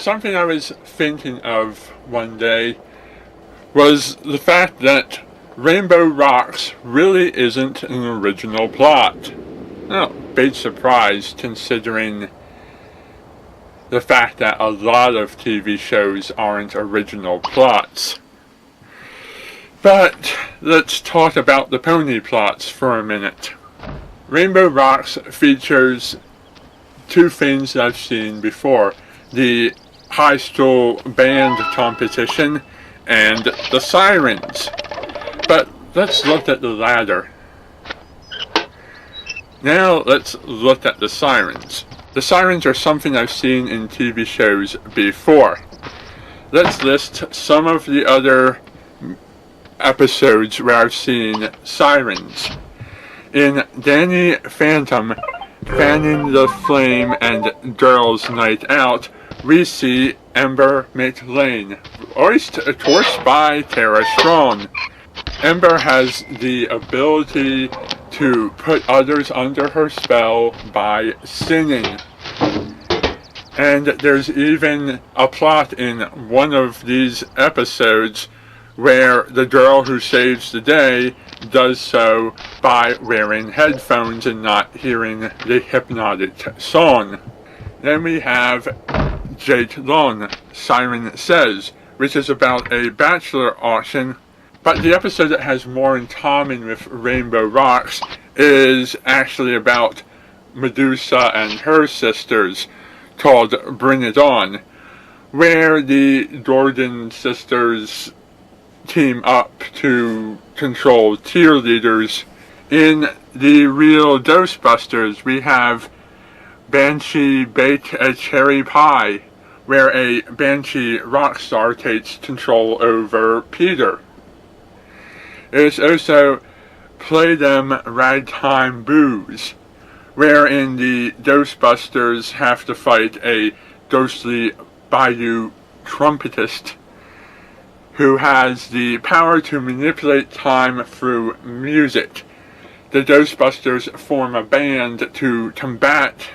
something I was thinking of one day was the fact that Rainbow Rocks really isn't an original plot. No, big surprise considering the fact that a lot of TV shows aren't original plots. But let's talk about the pony plots for a minute. Rainbow Rocks features two things that I've seen before: the high school band competition and the sirens. But let's look at the latter. Now let's look at the sirens. The sirens are something I've seen in TV shows before. Let's list some of the other episodes where I've seen sirens. In Danny Phantom, Fanning the Flame and Girls Night Out, we see Ember McLean, voiced of course by Tara Strong. Ember has the ability to put others under her spell by singing. And there's even a plot in one of these episodes where the girl who saves the day does so by wearing headphones and not hearing the hypnotic song. Then we have Jake Long, Siren Says, which is about a bachelor auction, but the episode that has more in common with Rainbow Rocks is actually about Medusa and her sisters, called Bring It On, where the Jordan sisters team up to control cheerleaders. In the real Ghostbusters, we have Banshee Bake a Cherry Pie, where a Banshee rock star takes control over Peter. There's also Play Them Ragtime Booze, wherein the Ghostbusters have to fight a ghostly Bayou trumpetist who has the power to manipulate time through music. The Ghostbusters form a band to combat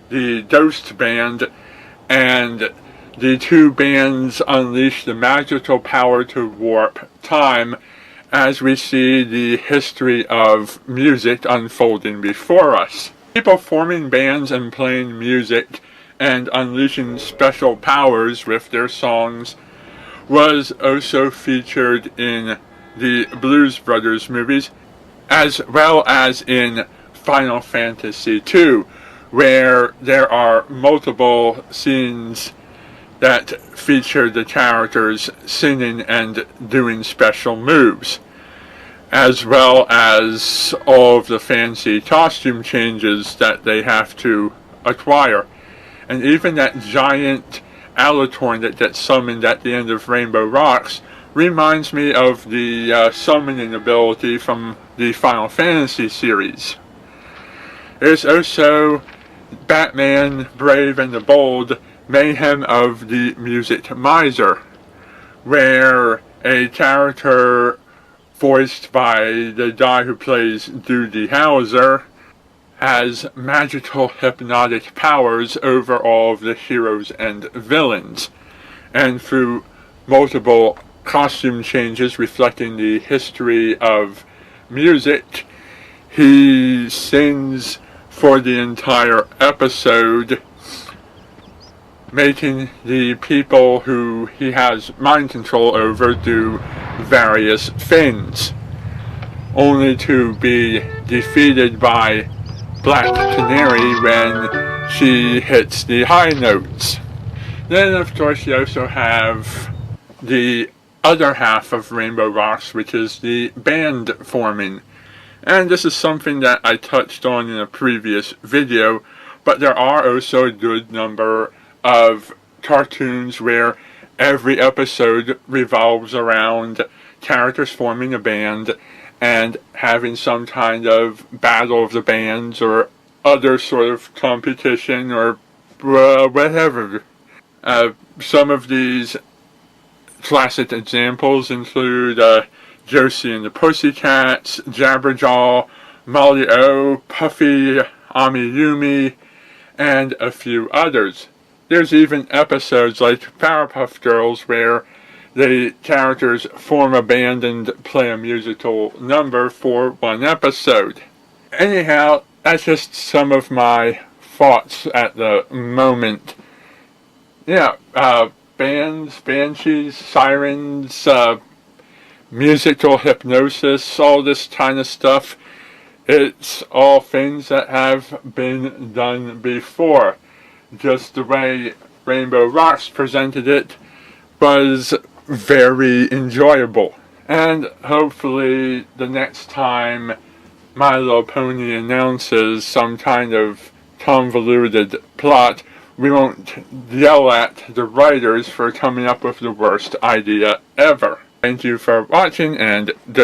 the Ghost Band, and the two bands unleash the magical power to warp time as we see the history of music unfolding before us. People forming bands and playing music and unleashing special powers with their songs was also featured in the Blues Brothers movies, as well as in Final Fantasy II, where there are multiple scenes that feature the characters singing and doing special moves, as well as all of the fancy costume changes that they have to acquire. And even that giant Alatorn that gets summoned at the end of Rainbow Rocks reminds me of the summoning ability from the Final Fantasy series. There's also Batman Brave and the Bold, Mayhem of the Music Miser, where a character voiced by the guy who plays Doogie Howser has magical hypnotic powers over all of the heroes and villains, and through multiple costume changes reflecting the history of music, he sings for the entire episode, making the people who he has mind control over do various things, only to be defeated by Black Canary when she hits the high notes. Then of course you also have the other half of Rainbow Rocks, which is the band forming. And this is something that I touched on in a previous video, but there are also a good number of cartoons where every episode revolves around characters forming a band and having some kind of battle of the bands or other sort of competition or whatever. Some of these classic examples include Josie and the Pussycats, Jabberjaw, Molly O, Puffy, Ami Yumi, and a few others. There's even episodes like Powerpuff Girls where the characters form a band and play a musical number for one episode. Anyhow, that's just some of my thoughts at the moment. Yeah, bands, banshees, sirens, musical hypnosis, all this kind of stuff. It's all things that have been done before. Just the way Rainbow Rocks presented it was very enjoyable. And hopefully the next time My Little Pony announces some kind of convoluted plot, we won't yell at the writers for coming up with the worst idea ever. Thank you for watching, and good